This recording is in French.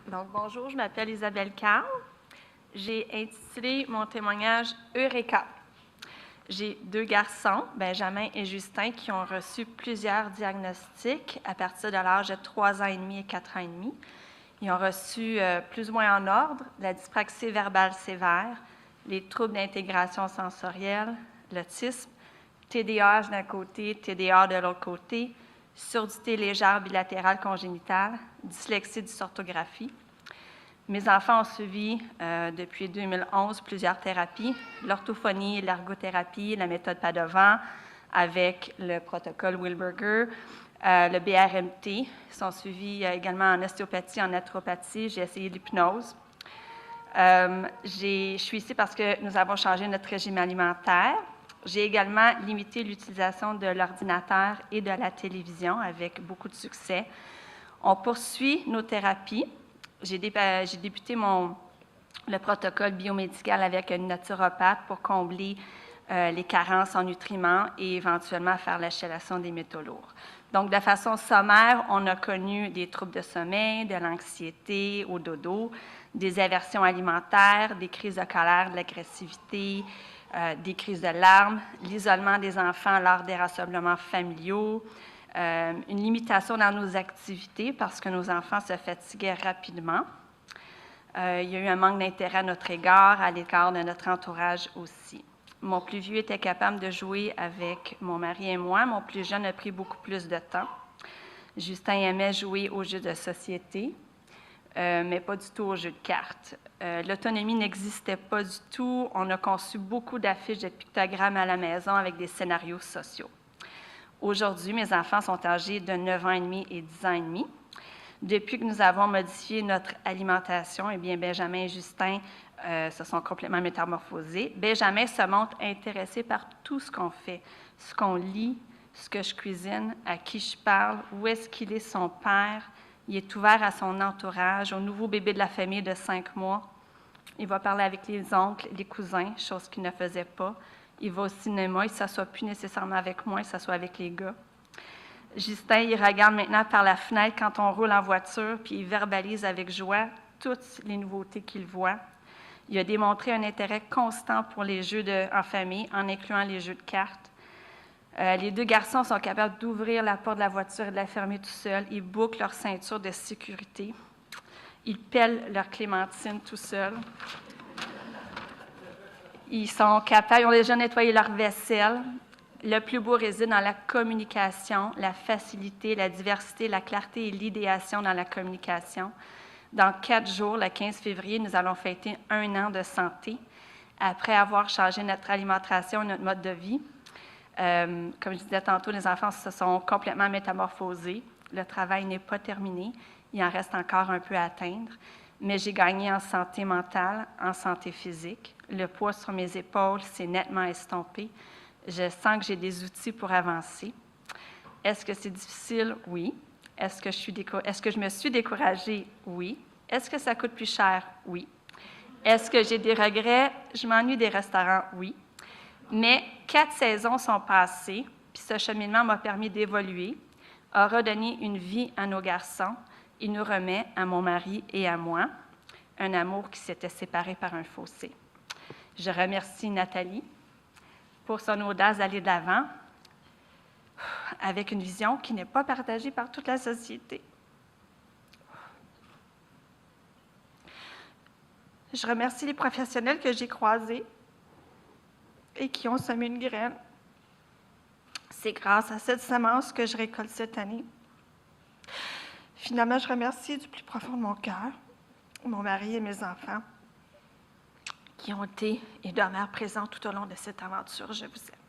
Donc, bonjour, je m'appelle Isabelle Carl. J'ai intitulé mon témoignage « Eureka ». J'ai 2 garçons, Benjamin et Justin, qui ont reçu plusieurs diagnostics à partir de l'âge de 3 ans et demi et 4 ans et demi. Ils ont reçu, plus ou moins en ordre, la dyspraxie verbale sévère, les troubles d'intégration sensorielle, l'autisme, TDAH d'un côté, TDA de l'autre côté, surdité légère bilatérale congénitale, dyslexie, dysorthographie. Mes enfants ont suivi depuis 2011 plusieurs thérapies, l'orthophonie, l'ergothérapie, la méthode Padovan avec le protocole Wilberger, le BRMT. Ils sont suivis également en ostéopathie, en naturopathie. J'ai essayé l'hypnose. Je suis ici parce que nous avons changé notre régime alimentaire. J'ai également limité l'utilisation de l'ordinateur et de la télévision avec beaucoup de succès. On poursuit nos thérapies. J'ai débuté le protocole biomédical avec une naturopathe pour combler les carences en nutriments et éventuellement faire la chélation des métaux lourds. Donc, de façon sommaire, on a connu des troubles de sommeil, de l'anxiété au dodo, des aversions alimentaires, des crises de colère, de l'agressivité, des crises de larmes, l'isolement des enfants lors des rassemblements familiaux, une limitation dans nos activités parce que nos enfants se fatiguaient rapidement. Il y a eu un manque d'intérêt à notre égard, à l'égard de notre entourage aussi. Mon plus vieux était capable de jouer avec mon mari et moi. Mon plus jeune a pris beaucoup plus de temps. Justin aimait jouer aux jeux de société, mais pas du tout aux jeux de cartes. L'autonomie n'existait pas du tout. On a conçu beaucoup d'affiches de pictogrammes à la maison avec des scénarios sociaux. Aujourd'hui, mes enfants sont âgés de 9 ans et demi et 10 ans et demi. Depuis que nous avons modifié notre alimentation, eh bien, Benjamin et Justin se sont complètement métamorphosés. Benjamin se montre intéressé par tout ce qu'on fait, ce qu'on lit, ce que je cuisine, à qui je parle, où est-ce qu'il est son père. Il est ouvert à son entourage, au nouveau bébé de la famille de 5 mois. Il va parler avec les oncles, les cousins, chose qu'il ne faisait pas. Il va au cinéma, il ne s'assoit plus nécessairement avec moi, il s'assoit avec les gars. Justin, il regarde maintenant par la fenêtre quand on roule en voiture, puis il verbalise avec joie toutes les nouveautés qu'il voit. Il a démontré un intérêt constant pour les jeux en famille, en incluant les jeux de cartes. Les 2 garçons sont capables d'ouvrir la porte de la voiture et de la fermer tout seuls. Ils bouclent leur ceinture de sécurité. Ils pèlent leur clémentine tout seuls. Ils sont capables, ils ont déjà nettoyé leur vaisselle. Le plus beau réside dans la communication, la facilité, la diversité, la clarté et l'idéation dans la communication. Dans 4 jours, le 15 février, nous allons fêter 1 an de santé après avoir changé notre alimentation et notre mode de vie. Comme je disais tantôt, les enfants se sont complètement métamorphosés. Le travail n'est pas terminé. Il en reste encore un peu à atteindre. Mais j'ai gagné en santé mentale, en santé physique. Le poids sur mes épaules s'est nettement estompé. Je sens que j'ai des outils pour avancer. Est-ce que c'est difficile? Oui. Est-ce que je me suis découragée? Oui. Est-ce que ça coûte plus cher? Oui. Est-ce que j'ai des regrets? Je m'ennuie des restaurants? Oui. Mais 4 saisons sont passées, puis ce cheminement m'a permis d'évoluer, a redonné une vie à nos garçons et nous remet à mon mari et à moi un amour qui s'était séparé par un fossé. Je remercie Nathalie pour son audace d'aller de l'avant avec une vision qui n'est pas partagée par toute la société. Je remercie les professionnels que j'ai croisés et qui ont semé une graine. C'est grâce à cette semence que je récolte cette année. Finalement, je remercie du plus profond de mon cœur mon mari et mes enfants qui ont été et demeurent présents tout au long de cette aventure. Je vous aime.